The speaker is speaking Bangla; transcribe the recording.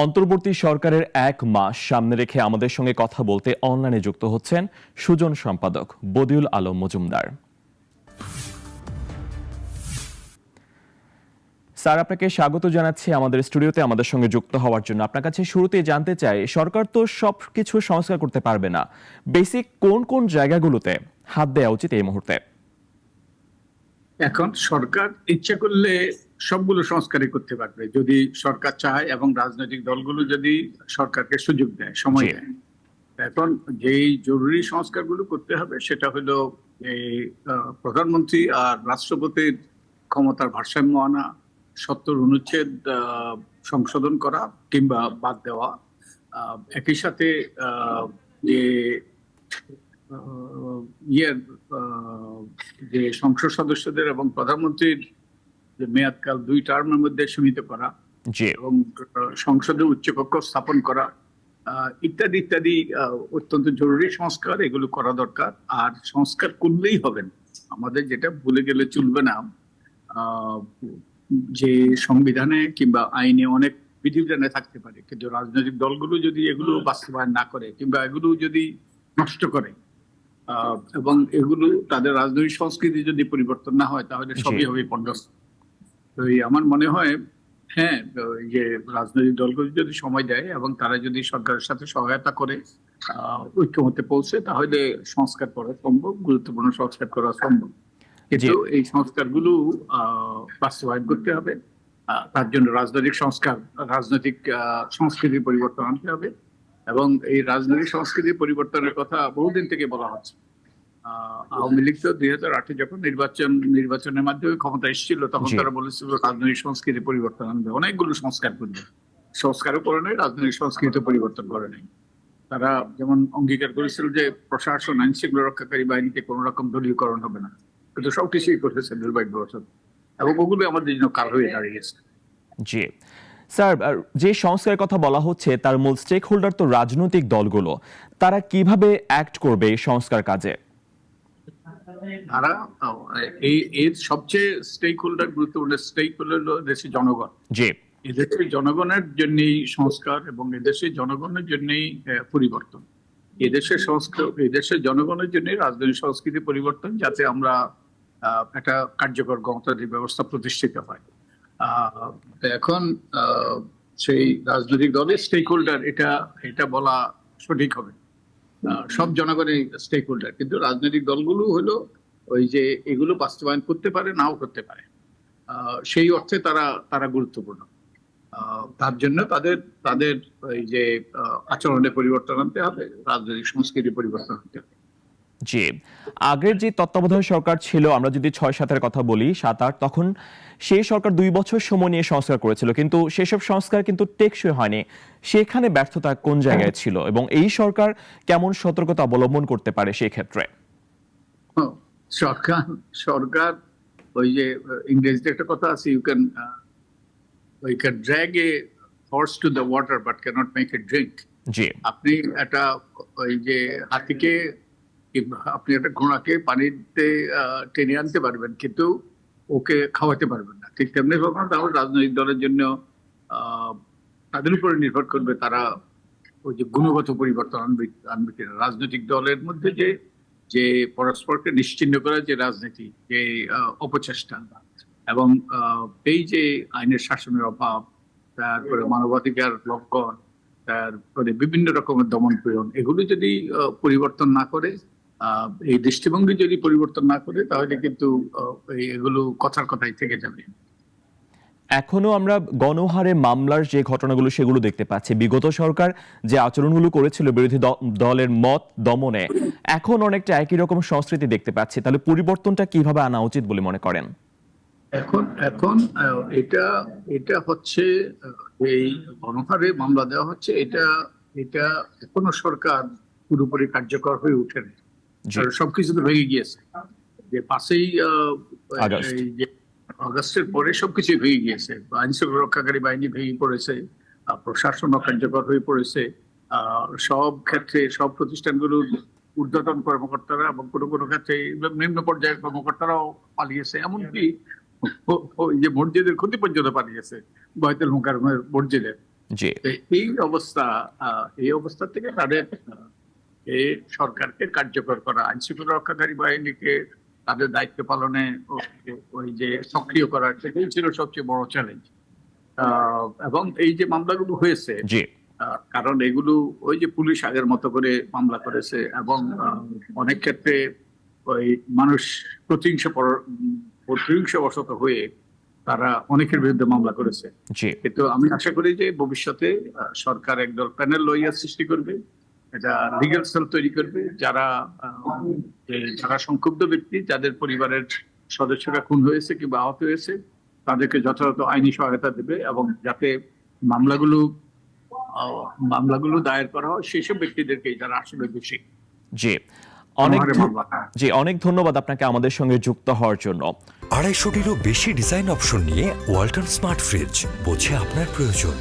অন্তর্বর্তী সরকারের ১ মাস সামনে রেখে আমাদের সঙ্গে কথা বলতে অনলাইনে যুক্ত হচ্ছেন সুজন সম্পাদক বদিউল আলম মজুমদার। স্যার, আপনাকে স্বাগত জানাচ্ছি আমাদের স্টুডিওতে আমাদের সঙ্গে যুক্ত হওয়ার জন্য। আপনার কাছে শুরুতেই জানতে চাই, সরকার তো সবকিছু সংস্কার করতে পারবে না, বেসিক কোন কোন জায়গাগুলোতে হাত দেওয়া উচিত এই মুহূর্তে? এখন সরকার ইচ্ছা করলে সবগুলো সংস্কারই করতে পারবে, যদি সরকার চায় এবং রাজনৈতিক দলগুলো যদি সরকারকে সুযোগ দেয়, সময় দেয়। এখন যেই জরুরি সংস্কারগুলো করতে হবে সেটা হলো এই প্রধানমন্ত্রী আর রাষ্ট্রপতির ক্ষমতার ভারসাম্য আনা, ৭০ অনুচ্ছেদ সংশোধন করা কিংবা বাদ দেওয়া। একই সাথে যে ইয়ের যে সংসদ সদস্যদের এবং প্রধানমন্ত্রীর যে মেয়াদকাল ২ টার্মের মধ্যে সীমিত করা এবং সংসদে উচ্চকক্ষ স্থাপন করা ইত্যাদি ইত্যাদি অত্যন্ত জরুরি সংস্কার, এগুলো করা দরকার। আর সংস্কার করলেই হবে না, আমাদের যেটা ভুলে গেলে চলবে না, যে সংবিধানে কিংবা আইনে অনেক বিধিবিধানে থাকতে পারে, কিন্তু রাজনৈতিক দলগুলো যদি এগুলো বাস্তবায়ন না করে কিংবা এগুলো যদি নষ্ট করে এবং এগুলো তাদের রাজনৈতিক সংস্কৃতি যদি পরিবর্তন না হয়, তাহলে সবই হবে পণ্ডস। তো আমার মনে হয় হ্যাঁ, যে রাজনৈতিক দলগুলো যদি সময় দেয় এবং তারা যদি সরকারের সাথে সহায়তা করে ঐক্যমত্যে পৌঁছে, তাহলে সংস্কার করা সম্ভব, গুরুত্বপূর্ণ সংস্কার করা সম্ভব। কিন্তু এই সংস্কারগুলো বাস্তবায়ন করতে হবে, তার জন্য রাজনৈতিক সংস্কার, রাজনৈতিক সংস্কৃতির পরিবর্তন আনতে হবে। এবং এই রাজনৈতিক সংস্কৃতির পরিবর্তনের কথা বহুদিন থেকে বলা হচ্ছে। আওয়ামী লীগ তো ২০০৮ যখন নির্বাচনের মাধ্যমে ক্ষমতা এসেছিল, তখন তারা বলেছিল রাজনৈতিক সংস্কৃতি পরিবর্তন আনবে, অনেকগুলো সংস্কার করবে। সংস্কারও করে নেই, রাজনৈতিক সংস্কৃতি পরিবর্তন করে নেই। তারা যেমন অঙ্গীকার করেছিল যে প্রশাসন, আইন শৃঙ্খলা রক্ষাকারী বাহিনীতে কোন রকম দলীয়করণ হবে না, কিন্তু সবকিছুই করেছে দুর্ভাগ্যবশত, এবং ওগুলো আমাদের জন্য কাল হয়ে দাঁড়িয়েছে। জি স্যার, যে সংস্কারের কথা বলা হচ্ছে তার মূল স্টেক হোল্ডার তো রাজনৈতিক দলগুলো, তারা কিভাবে অ্যাক্ট করবে এই সংস্কার কাজে? তারা এর সবচেয়ে স্টেক হোল্ডার, গুরুত্বপূর্ণ স্টেক হোল্ডার হলো দেশের জনগণ। জি, এদেশের জনগণের জন্যই সংস্কার এবং এদেশের জনগণের জন্যই পরিবর্তন। এদেশের সংস্কার, এদেশের জনগণের জন্যই রাজনৈতিক সংস্কৃতি পরিবর্তন, যাতে আমরা একটা কার্যকর গণতান্ত্রিক ব্যবস্থা প্রতিষ্ঠিত হয়। এখন সেই রাজনৈতিক দলের স্টেক হোল্ডার, এটা বলা সঠিক হবে। সব জনগণের স্টেক হোল্ডার, কিন্তু রাজনৈতিক দলগুলো হলো ওই যে এগুলো বাস্তবায়ন করতে পারে, নাও করতে পারে, সেই অর্থে তারা গুরুত্বপূর্ণ। তার জন্য তাদের এই যে আচরণে পরিবর্তন আনতে হবে, রাজনৈতিক সংস্কৃতি পরিবর্তন আনতে হবে। জি, আগের যে তত্ত্বাবধায়ক সরকার ছিল, আমরা যদি ৬-৭-এর কথা বলি, ৭-৮, তখন সেই সরকার ২ বছর সময় নিয়ে সংস্কার করেছিল, কিন্তু সেসব সংস্কার কিন্তু টেকসই হয়নি। সেখানে ব্যর্থতা কোন জায়গায় ছিল এবং এই সরকার কেমন সতর্কতা অবলম্বন করতে পারে সেই ক্ষেত্রে? সরকার ওই যে ইংরেজিতে একটা কথা আছে, you can drag a horse to the water but can't make it drink. আপনি একটা ওই যে হাতিকে, আপনি একটা ঘোড়াকে পানিতে টেনে আনতে পারবেন, কিন্তু ওকে খাওয়াতে পারবেন না। ঠিক তেমনি ভাবে তাহলে রাজনৈতিক দলের জন্য তাদের উপরে নির্ভর করবে তারা ওই যে গুণগত পরিবর্তন আনবে কিনা। রাজনৈতিক দলের মধ্যে যে পরস্পরকে নিশ্চিহ্ন করার যে রাজনীতি, যে অপচেষ্টা এবং এই যে আইনের শাসনের অভাব, তারপরে মানবাধিকার লঙ্ঘন, তারপরে বিভিন্ন রকমের দমন পীড়ন, এগুলো যদি পরিবর্তন না করে, এই দৃষ্টিভঙ্গি যদি পরিবর্তন না করে, তাহলে কিন্তু এগুলো কথার কথাই থেকে যাবে। এখনো আমরা গণহারে মামলার যে ঘটনাগুলো সেগুলো দেখতে পাচ্ছি। বিগত সরকার যে আচরণগুলো করেছিল বিরোধী দলের মত দমনে, এখন অনেকটা একই রকম সংস্কৃতি দেখতে পাচ্ছি। তাহলে পরিবর্তনটা কিভাবে আনা উচিত বলে মনে করেন? এখন এটা হচ্ছে এই গণহারে মামলা দেওয়া হচ্ছে, এটা এখনো সরকার পুরোপুরি কার্যকর হয়ে ওঠেনি। সবকিছু তো ভেঙে গিয়েছে, যে ৫ই আগস্টের পরে সবকিছু ভেঙে গিয়েছে। আইন শৃঙ্খলা রক্ষাকারী বাহিনী ভেঙে পড়েছে, প্রশাসন অকার্যকর হয়ে পড়েছে, সব ক্ষেত্রে সব প্রতিষ্ঠানগুলোর ঊর্ধ্বতন কর্মকর্তারা এবং কোনো ক্ষেত্রে নিম্ন পর্যায়ের কর্মকর্তারাও পালিয়েছে, এমনকি যে মসজিদের ক্ষতি পর্যন্ত পালিয়েছে, বাইতুল মুকাররমের মসজিদের। জি তো এই অবস্থা থেকে তাদের এই সরকারকে কার্যকর করা, আইন শৃঙ্খলা রক্ষাকারী বাহিনীকে তাদের দায়িত্ব পালনে ওই যে সক্রিয় করা, সেটাই ছিল সবচেয়ে বড় চ্যালেঞ্জ। এবং এই যে মামলাগুলো হয়েছে, জি কারণ এগুলো ওই যে পুলিশ আগের মতো করে মামলা করেছে এবং অনেক ক্ষেত্রে ওই মানুষ প্রতিহিংসাবশত হয়ে তারা অনেকের বিরুদ্ধে মামলা করেছে। জি কিন্তু আমি আশা করি যে ভবিষ্যতে সরকার একদল প্যানেল লয়ার সৃষ্টি করবে, এটা লিগ্যাল সেল তৈরি করবে, যারা সংক্ষুব্ধ ব্যক্তি, যাদের পরিবারের সদস্যরা খুন হয়েছে কিংবা আহত হয়েছে, তাদেরকে যথাযথ আইনি সহায়তা দেবে এবং যাতে মামলাগুলো দায়ের করা হয় সেসব ব্যক্তিদেরকে যারা আসলে দোষী। জি অনেক মামলা। অনেক ধন্যবাদ আপনাকে আমাদের সঙ্গে যুক্ত হওয়ার জন্য। 250টিরও বেশি ডিজাইন অপশন নিয়ে ওয়ালটন স্মার্ট ফ্রিজ, বোঝে আপনার প্রয়োজন।